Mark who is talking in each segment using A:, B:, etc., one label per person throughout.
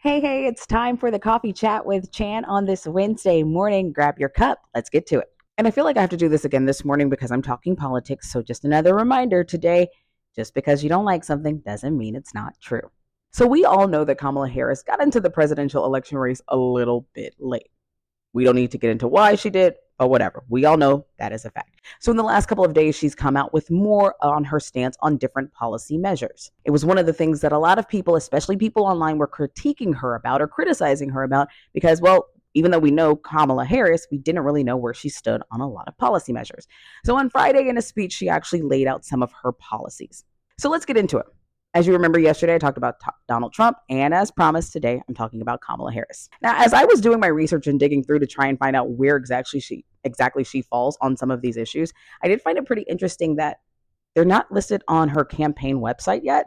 A: Hey, it's time for the coffee chat with Chan on this Wednesday morning. Grab your cup. Let's get to it. And I feel like I have to do this again this morning because I'm talking politics. So, just another reminder today, just because you don't like something doesn't mean it's not true. So, we all know that Kamala Harris got into the presidential election race a little bit late. We don't need to get into why she did, but whatever. We all know that is a fact. So, in the last couple of days, she's come out with more on her stance on different policy measures. It was one of the things that a lot of people, especially people online, were critiquing her about or criticizing her about because, well, even though we know Kamala Harris, we didn't really know where she stood on a lot of policy measures. So, on Friday, in a speech, she actually laid out some of her policies. So, let's get into it. As you remember yesterday, I talked about Donald Trump, and as promised today, I'm talking about Kamala Harris. Now, as I was doing my research and digging through to try and find out where exactly she falls on some of these issues, I did find it pretty interesting that they're not listed on her campaign website yet,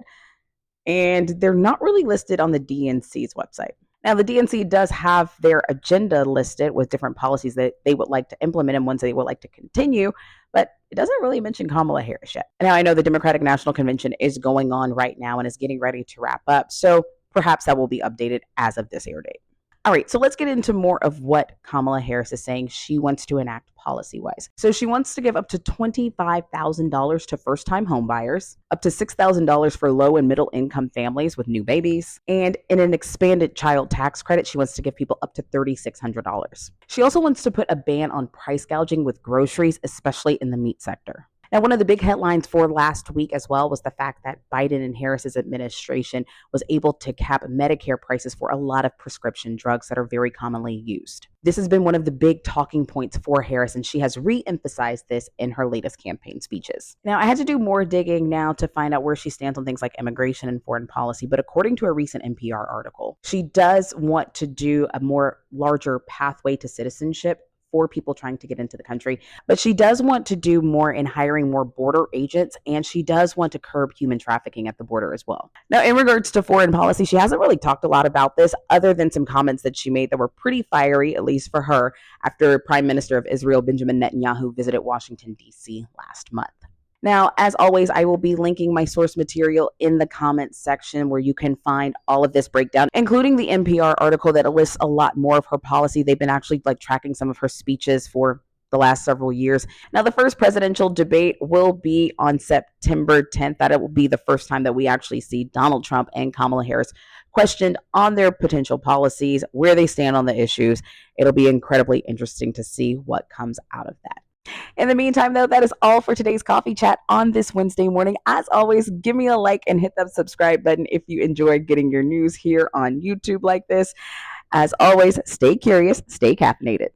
A: and they're not really listed on the DNC's website. Now, the DNC does have their agenda listed with different policies that they would like to implement and ones they would like to continue, but it doesn't really mention Kamala Harris yet. Now, I know the Democratic National Convention is going on right now and is getting ready to wrap up, so perhaps that will be updated as of this air date. All right, so let's get into more of what Kamala Harris is saying she wants to enact policy-wise. So she wants to give up to $25,000 to first-time homebuyers, up to $6,000 for low and middle-income families with new babies, and in an expanded child tax credit, she wants to give people up to $3,600. She also wants to put a ban on price gouging with groceries, especially in the meat sector. Now, one of the big headlines for last week as well was the fact that Biden and Harris's administration was able to cap Medicare prices for a lot of prescription drugs that are very commonly used. This has been one of the big talking points for Harris, and she has re-emphasized this in her latest campaign speeches. Now, I had to do more digging now to find out where she stands on things like immigration and foreign policy, but according to a recent NPR article, she does want to do a more larger pathway to citizenship for people trying to get into the country. But she does want to do more in hiring more border agents, and she does want to curb human trafficking at the border as well. Now, in regards to foreign policy, she hasn't really talked a lot about this other than some comments that she made that were pretty fiery, at least for her, after Prime Minister of Israel, Benjamin Netanyahu, visited Washington, D.C. last month. Now, as always, I will be linking my source material in the comments section where you can find all of this breakdown, including the NPR article that lists a lot more of her policy. They've been actually tracking some of her speeches for the last several years. Now, the first presidential debate will be on September 10th. That it will be the first time that we actually see Donald Trump and Kamala Harris questioned on their potential policies, where they stand on the issues. It'll be incredibly interesting to see what comes out of that. In the meantime, though, that is all for today's coffee chat on this Wednesday morning. As always, give me a like and hit that subscribe button if you enjoyed getting your news here on YouTube like this. As always, stay curious, stay caffeinated.